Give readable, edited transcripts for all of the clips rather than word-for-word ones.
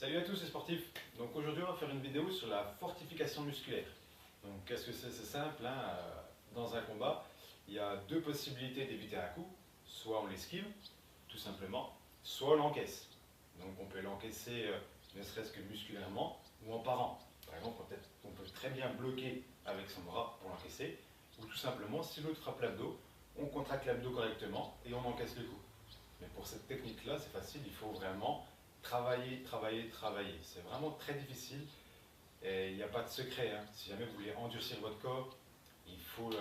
Salut à tous les sportifs. Donc aujourd'hui on va faire une vidéo sur la fortification musculaire. Donc qu'est-ce que c'est? C'est simple, hein, dans un combat, il y a deux possibilités d'éviter un coup. Soit on l'esquive, tout simplement, soit on l'encaisse. Donc on peut l'encaisser ne serait-ce que musculairement ou en parant. Par exemple, on peut très bien bloquer avec son bras pour l'encaisser, ou tout simplement, si l'autre frappe l'abdos, on contracte l'abdos correctement et on encaisse le coup. Mais pour cette technique-là, c'est facile, il faut vraiment travailler, travailler, travailler. C'est vraiment très difficile et il n'y a pas de secret, hein. Si jamais vous voulez endurcir votre corps, il faut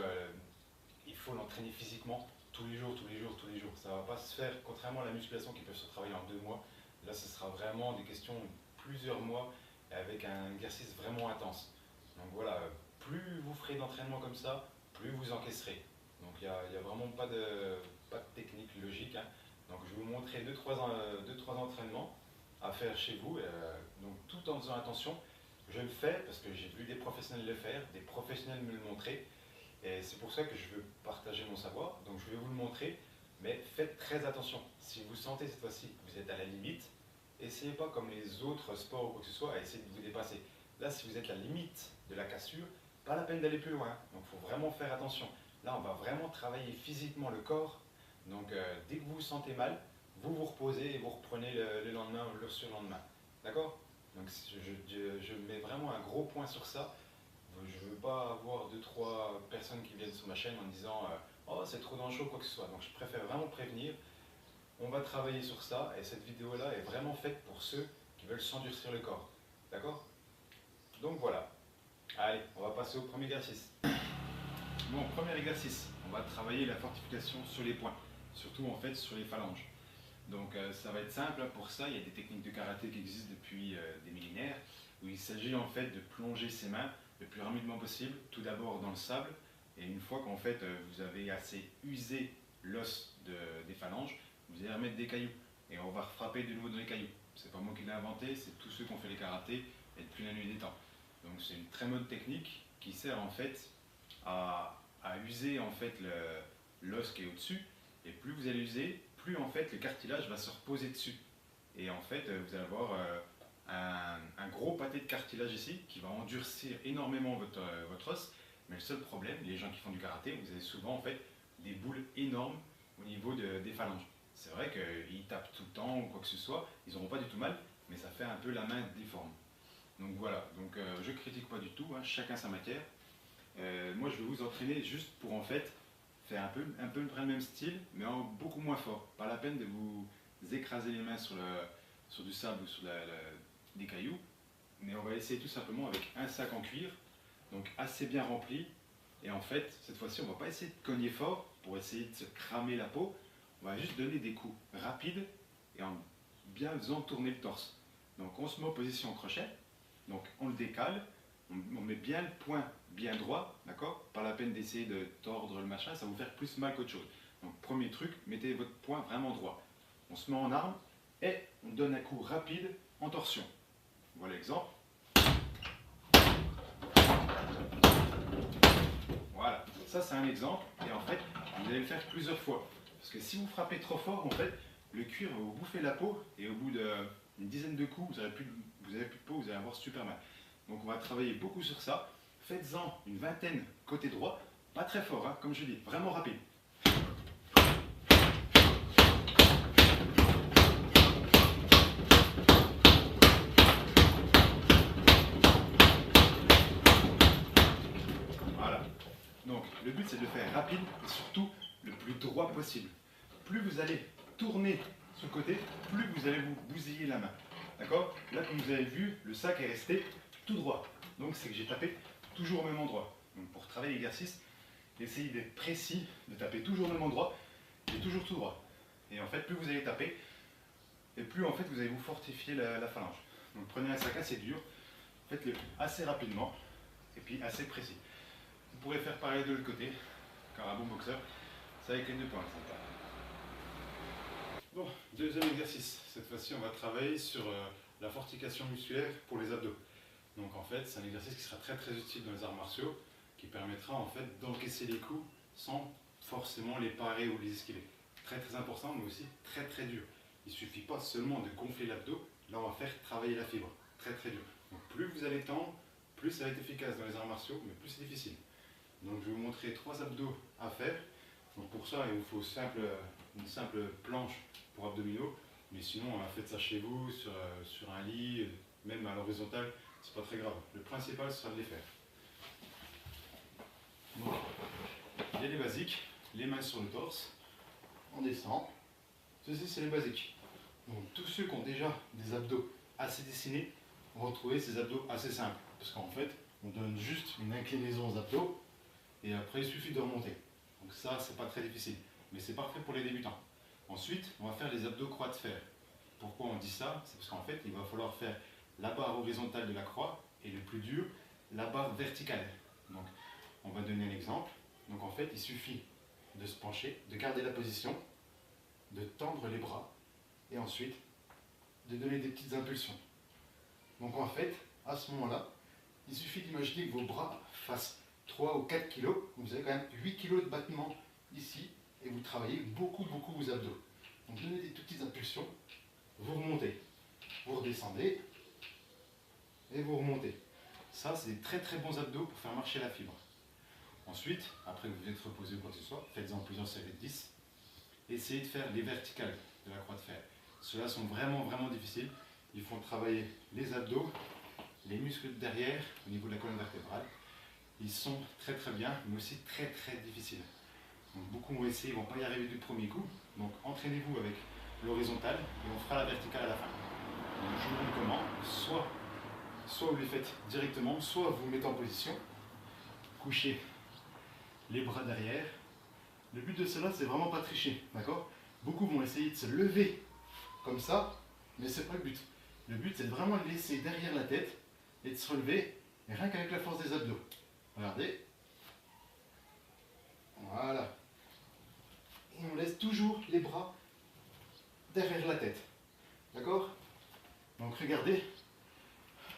l'entraîner physiquement tous les jours, tous les jours, tous les jours. Ça ne va pas se faire, contrairement à la musculation qui peut se travailler en 2 mois. Là, ce sera vraiment des questions de plusieurs mois avec un exercice vraiment intense. Donc voilà, plus vous ferez d'entraînement comme ça, plus vous encaisserez. Donc il n'y a vraiment pas de technique logique, hein. Donc je vais vous montrer 2-3 entraînements à faire chez vous, donc tout en faisant attention. Je le fais parce que j'ai vu des professionnels le faire, des professionnels me le montrer, et c'est pour ça que je veux partager mon savoir. Donc je vais vous le montrer, mais faites très attention. Si vous sentez cette fois-ci que vous êtes à la limite, essayez pas comme les autres sports ou quoi que ce soit à essayer de vous dépasser. Là, si vous êtes à la limite de la cassure, pas la peine d'aller plus loin. Donc il faut vraiment faire attention. Là, on va vraiment travailler physiquement le corps. Donc dès que vous vous sentez mal, vous vous reposez et vous reprenez le lendemain ou le surlendemain. D'accord? Donc je mets vraiment un gros point sur ça. Je ne veux pas avoir 2-3 personnes qui viennent sur ma chaîne en disant oh c'est trop dangereux ou quoi que ce soit. Donc je préfère vraiment prévenir. On va travailler sur ça et cette vidéo là est vraiment faite pour ceux qui veulent s'endurcir le corps. D'accord? Donc voilà. Allez, on va passer au premier exercice. Bon, premier exercice, on va travailler la fortification sur les poings, surtout en fait sur les phalanges. Donc ça va être simple, pour ça il y a des techniques de karaté qui existent depuis des millénaires, où il s'agit en fait de plonger ses mains le plus rapidement possible, tout d'abord dans le sable, et une fois qu'en fait vous avez assez usé l'os des phalanges, vous allez remettre des cailloux, et on va frapper de nouveau dans les cailloux. C'est pas moi qui l'ai inventé, c'est tous ceux qui ont fait les karatés et depuis la nuit des temps. Donc c'est une très bonne technique qui sert en fait à user en fait l'os qui est au-dessus, et plus vous allez user, plus en fait le cartilage va se reposer dessus. Et en fait vous allez avoir un gros pâté de cartilage ici qui va endurcir énormément votre os. Mais le seul problème, les gens qui font du karaté, vous avez souvent en fait des boules énormes au niveau des phalanges. C'est vrai qu'ils tapent tout le temps ou quoi que ce soit, ils n'auront pas du tout mal, mais ça fait un peu la main déforme. Donc voilà, donc je critique pas du tout, hein, chacun sa matière. Moi je vais vous entraîner juste pour en fait faire un peu le même style, mais en beaucoup moins fort. Pas la peine de vous écraser les mains sur du sable ou sur des cailloux, mais on va essayer tout simplement avec un sac en cuir, donc assez bien rempli. Et en fait, cette fois-ci, on ne va pas essayer de cogner fort pour essayer de se cramer la peau. On va juste donner des coups rapides et en bien faisant tourner le torse. Donc on se met en position crochet, donc on le décale, on met bien le point bien droit, d'accord? Pas la peine d'essayer de tordre le machin, ça va vous faire plus mal qu'autre chose. Donc premier truc, mettez votre point vraiment droit. On se met en arme et on donne un coup rapide en torsion. Voilà l'exemple. Voilà, ça c'est un exemple, et en fait, vous allez le faire plusieurs fois. Parce que si vous frappez trop fort, en fait, le cuir va vous bouffer la peau, et au bout d'une dizaine de coups, vous n'avez plus de peau, vous allez avoir super mal. Donc on va travailler beaucoup sur ça. Faites-en une vingtaine côté droit, pas très fort, hein, comme je dis, vraiment rapide. Voilà. Donc le but c'est de le faire rapide et surtout le plus droit possible. Plus vous allez tourner sur le côté, plus vous allez vous bousiller la main. D'accord? Là, comme vous avez vu, le sac est resté tout droit. Donc c'est que j'ai tapé toujours au même endroit. Donc pour travailler l'exercice, essayez d'être précis, de taper toujours au même endroit et toujours tout droit. Et en fait, plus vous allez taper, et plus en fait vous allez vous fortifier la phalange. Donc prenez un sac assez dur, faites-le assez rapidement et puis assez précis. Vous pourrez faire pareil de l'autre côté, car un bon boxeur, c'est avec les deux points. Bon, deuxième exercice. Cette fois-ci, on va travailler sur la fortification musculaire pour les abdos. Donc en fait, c'est un exercice qui sera très très utile dans les arts martiaux, qui permettra en fait d'encaisser les coups sans forcément les parer ou les esquiver. Très très important, mais aussi très très dur. Il ne suffit pas seulement de gonfler l'abdos, Là, on va faire travailler la fibre, très très dur. Donc, plus vous allez tendre, plus ça va être efficace dans les arts martiaux, mais plus c'est difficile. Donc, je vais vous montrer 3 abdos à faire. Donc, pour ça, il vous faut une simple planche pour abdominaux. Mais sinon, faites ça chez vous, sur un lit, même à l'horizontale, c'est pas très grave. Le principal, ce sera de les faire. Donc, il y a les basiques, les mains sur le torse, on descend. Ceci, c'est les basiques. Donc, tous ceux qui ont déjà des abdos assez dessinés vont retrouver ces abdos assez simples. Parce qu'en fait, on donne juste une inclinaison aux abdos et après, il suffit de remonter. Donc, ça, c'est pas très difficile. Mais c'est parfait pour les débutants. Ensuite, on va faire les abdos croix de fer. Pourquoi on dit ça? C'est parce qu'en fait, il va falloir faire la barre horizontale de la croix et le plus dur, la barre verticale. Donc, on va donner un exemple. Donc, en fait, il suffit de se pencher, de garder la position, de tendre les bras et ensuite de donner des petites impulsions. Donc, en fait, à ce moment-là, il suffit d'imaginer que vos bras fassent 3 ou 4 kg. Vous avez quand même 8 kg de battement ici et vous travaillez beaucoup vos abdos. Donc, donnez des toutes petites impulsions. Vous remontez, vous redescendez et vous remontez. Ça, c'est des très bons abdos pour faire marcher la fibre. Ensuite, après que vous êtes reposé ou quoi que ce soit, faites-en plusieurs séries de 10. Essayez de faire les verticales de la croix de fer. Ceux-là sont vraiment difficiles. Ils font travailler les abdos, les muscles de derrière, au niveau de la colonne vertébrale. Ils sont très bien, mais aussi très difficiles. Donc beaucoup vont essayer, ils ne vont pas y arriver du premier coup. Donc entraînez-vous avec l'horizontale et on fera la verticale à la fin. Donc, je vous montre comment. Soit vous les faites directement, soit vous vous mettez en position, couchez les bras derrière. Le but de cela, c'est vraiment pas tricher, d'accord? Beaucoup vont essayer de se lever comme ça, mais c'est pas le but. Le but, c'est de vraiment le laisser derrière la tête et de se relever, et rien qu'avec la force des abdos. Regardez. Voilà. Et on laisse toujours les bras derrière la tête. D'accord? Donc regardez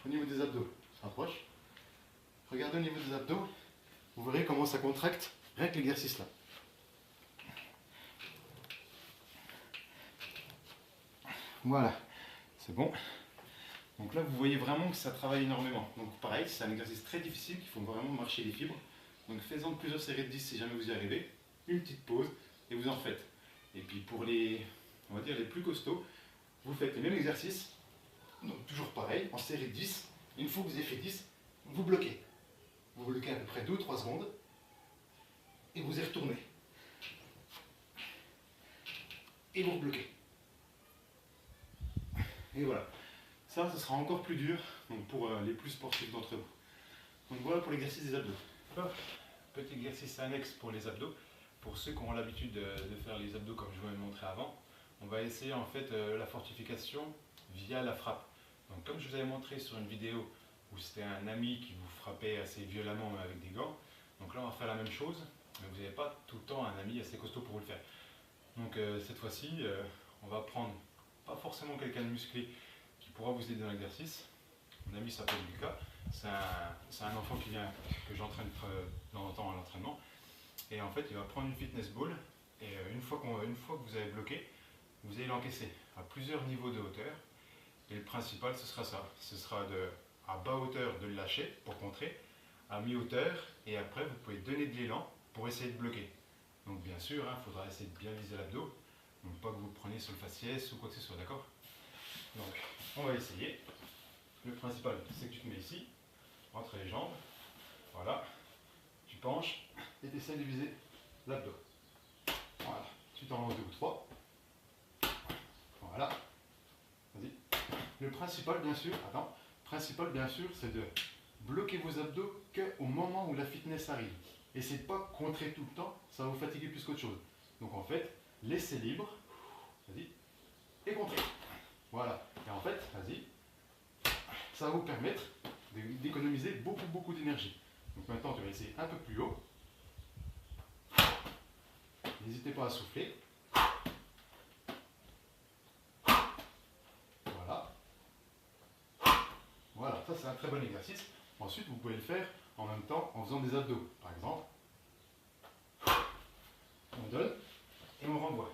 au niveau des abdos. Je rapproche. Regardez au niveau des abdos. Vous verrez comment ça contracte rien que l'exercice là. Voilà. C'est bon. Donc là, vous voyez vraiment que ça travaille énormément. Donc pareil, c'est un exercice très difficile, il faut vraiment marcher les fibres. Donc faites-en plusieurs séries de 10 si jamais vous y arrivez. Une petite pause et vous en faites. Et puis pour les, on va dire les plus costauds, vous faites le même exercice. Donc toujours pareil, en série de 10. Une fois que vous avez fait 10, vous bloquez. Vous bloquez à peu près 2 ou 3 secondes. Et vous y retournez. Et vous rebloquez. Et voilà. Ça, ce sera encore plus dur donc pour les plus sportifs d'entre vous. Donc voilà pour l'exercice des abdos. Petit exercice annexe pour les abdos. Pour ceux qui auront l'habitude de faire les abdos comme je vous l'ai montré avant, on va essayer en fait la fortification via la frappe. Donc comme je vous avais montré sur une vidéo où c'était un ami qui vous frappait assez violemment avec des gants, donc là on va faire la même chose, mais vous n'avez pas tout le temps un ami assez costaud pour vous le faire. Donc cette fois-ci, on va prendre pas forcément quelqu'un de musclé qui pourra vous aider dans l'exercice. Mon ami s'appelle Lucas, c'est un enfant que j'entraîne de temps en temps à l'entraînement. Et en fait, il va prendre une fitness ball et une fois que vous avez bloqué, vous allez l'encaisser à plusieurs niveaux de hauteur. Et le principal, ce sera ça. Ce sera à bas hauteur de le lâcher pour contrer, à mi-hauteur, et après vous pouvez donner de l'élan pour essayer de bloquer. Donc bien sûr, il faudra essayer de bien viser l'abdos, donc pas que vous le preniez sur le faciès ou quoi que ce soit, d'accord? Donc on va essayer. Le principal, c'est que tu te mets ici, entre les jambes, voilà, tu penches et tu essaies de viser l'abdos. Voilà, tu t'en lances 2 ou 3. Voilà, vas-y. Le principal, bien sûr, c'est de bloquer vos abdos qu'au moment où la fitness arrive. Essayez de ne pas contrer tout le temps, ça va vous fatiguer plus qu'autre chose. Donc en fait, laissez libre, vas-y, et contrez. Voilà, et en fait, vas-y, ça va vous permettre d'économiser beaucoup d'énergie. Donc maintenant, tu vas essayer un peu plus haut. N'hésitez pas à souffler. Voilà. Voilà, ça c'est un très bon exercice. Ensuite, vous pouvez le faire en même temps en faisant des abdos. Par exemple, on donne et on renvoie.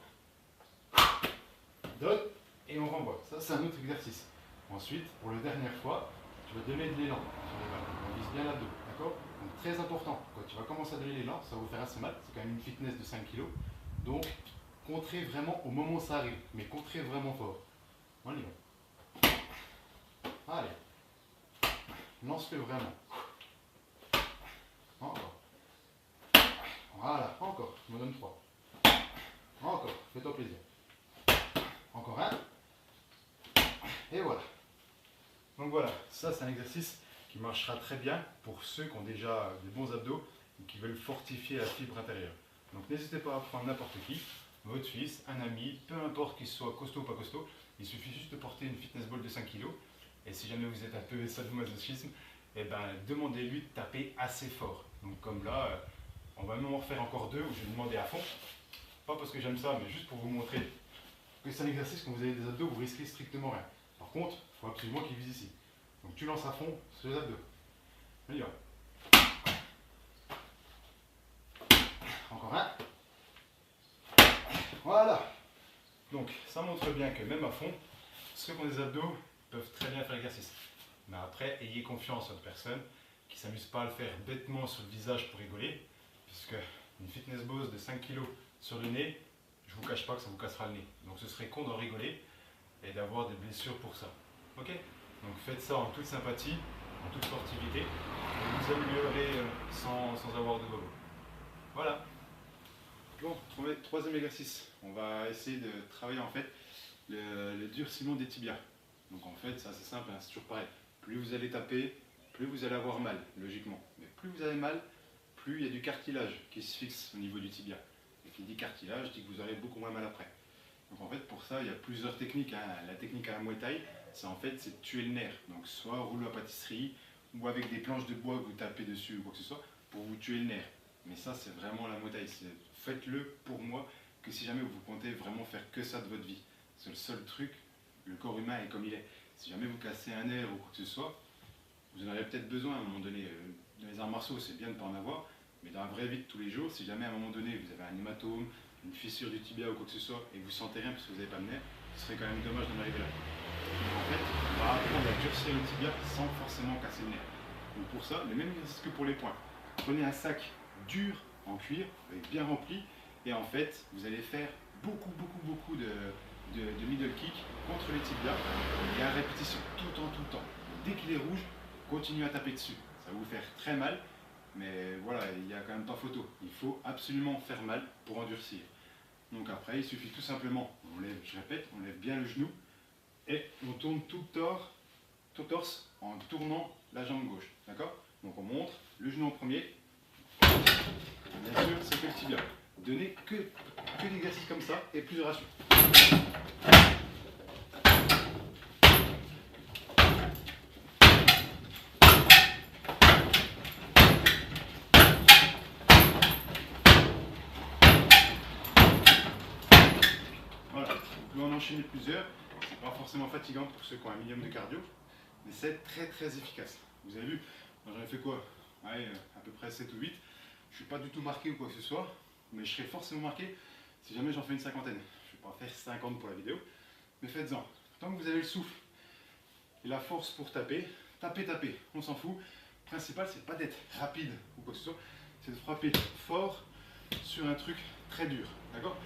On donne et on renvoie. Ça, c'est un autre exercice. Ensuite, pour la dernière fois, tu vas donner de l'élan sur les balles. On vise bien l'abdos, d'accord? Donc très important, quand tu vas commencer à donner l'élan, ça va vous faire assez mal, c'est quand même une fitness de 5 kg. Donc, contrez vraiment au moment où ça arrive, mais contrez vraiment fort. On y va. Allez. Lance-le vraiment. Encore. Voilà, encore. Je me donne 3. Encore. Fais-toi plaisir. Encore un. Et voilà. Donc voilà, ça c'est un exercice qui marchera très bien pour ceux qui ont déjà des bons abdos et qui veulent fortifier la fibre intérieure. Donc n'hésitez pas à prendre n'importe qui, votre fils, un ami, peu importe qu'il soit costaud ou pas costaud, il suffit juste de porter une fitness ball de 5 kg. Et si jamais vous êtes un peu sadomasochisme, eh ben, demandez-lui de taper assez fort. Donc comme là, on va même en refaire encore 2 où je vais demander à fond. Pas parce que j'aime ça, mais juste pour vous montrer que c'est un exercice quand vous avez des abdos, vous risquez strictement rien. Par contre, il faut absolument qu'il vise ici. Donc tu lances à fond sur les abdos. On y va. Encore un. Voilà. Donc ça montre bien que même à fond, ceux qui ont des abdos peuvent très bien faire l'exercice. Mais après, ayez confiance en votre personne qui ne s'amuse pas à le faire bêtement sur le visage pour rigoler, puisque une fitness ball de 5 kg sur le nez, je ne vous cache pas que ça vous cassera le nez. Donc ce serait con d'en rigoler et d'avoir des blessures pour ça. Ok? Donc faites ça en toute sympathie, en toute sportivité, et vous améliorerez sans avoir de bobo. Voilà. Bon, troisième exercice. On va essayer de travailler en fait le durcissement des tibias. Donc en fait, ça c'est simple, hein, c'est toujours pareil. Plus vous allez taper, plus vous allez avoir mal, logiquement. Mais plus vous avez mal, plus il y a du cartilage qui se fixe au niveau du tibia. Et qui dit cartilage, dit que vous aurez beaucoup moins mal après. Donc en fait, pour ça, il y a plusieurs techniques. Hein. La technique à la Muay Thai, c'est de tuer le nerf. Donc soit rouleau à pâtisserie, ou avec des planches de bois que vous tapez dessus ou quoi que ce soit, pour vous tuer le nerf. Mais ça, c'est vraiment la Muay Thai. Faites-le pour moi, que si jamais vous comptez vraiment faire que ça de votre vie. C'est le seul truc, le corps humain est comme il est. Si jamais vous cassez un nerf ou quoi que ce soit, vous en aurez peut-être besoin à un moment donné. Dans les arts martiaux, c'est bien de ne pas en avoir, mais dans la vraie vie de tous les jours, si jamais à un moment donné vous avez un hématome, une fissure du tibia ou quoi que ce soit, et que vous sentez rien parce que vous n'avez pas de nerf, ce serait quand même dommage d'en arriver là. Donc en fait, on va apprendre à durcir le tibia sans forcément casser le nerf. Donc pour ça, le même exercice que pour les poings. Prenez un sac dur en cuir, bien rempli, et en fait, vous allez faire beaucoup de middle kick contre les tibias et à répétition, tout le temps. Dès qu'il est rouge, continuez à taper dessus. Ça va vous faire très mal, mais voilà, il n'y a quand même pas photo. Il faut absolument faire mal pour endurcir. Donc après, il suffit tout simplement, on lève, je répète, on lève bien le genou et on tourne tout le torse en tournant la jambe gauche. D'accord? Donc on montre le genou en premier. Bien sûr, c'est que le tibia. Donnez que des exercices comme ça et plus de ratio. Voilà, vous pouvez en enchaîner plusieurs. C'est pas forcément fatigant pour ceux qui ont un minimum de cardio, mais c'est très efficace. Vous avez vu, j'en ai fait quoi? Ouais, à peu près 7 ou 8. Je suis pas du tout marqué ou quoi que ce soit, mais je serai forcément marqué si jamais j'en fais une cinquantaine. Je vais pas faire 50 pour la vidéo, mais faites-en. Tant que vous avez le souffle et la force pour taper, tapez, on s'en fout. Le principal, c'est pas d'être rapide ou quoi que ce soit, c'est de frapper fort sur un truc très dur, d'accord?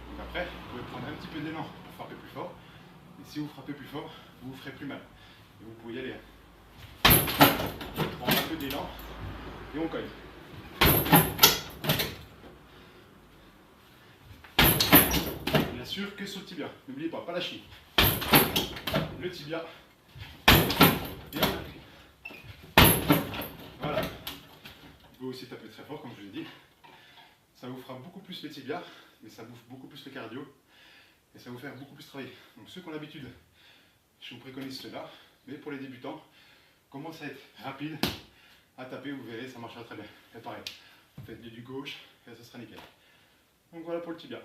Donc après, vous pouvez prendre un petit peu d'élan pour frapper plus fort, et si vous frappez plus fort, vous vous ferez plus mal. Et vous pouvez y aller. Prendre un peu d'élan, et on cogne. Bien sûr que sur le tibia, n'oubliez pas la cheville. Le tibia, et on appuie. Voilà. Vous pouvez aussi taper très fort, comme je vous l'ai dit. Ça vous fera beaucoup plus les tibias, mais ça bouffe beaucoup plus le cardio, et ça va vous faire beaucoup plus travailler. Donc ceux qui ont l'habitude, je vous préconise cela, mais pour les débutants, commencez à être rapide, à taper, vous verrez, ça marchera très bien. Et pareil, faites du gauche, et ça sera nickel. Donc voilà pour le tibia.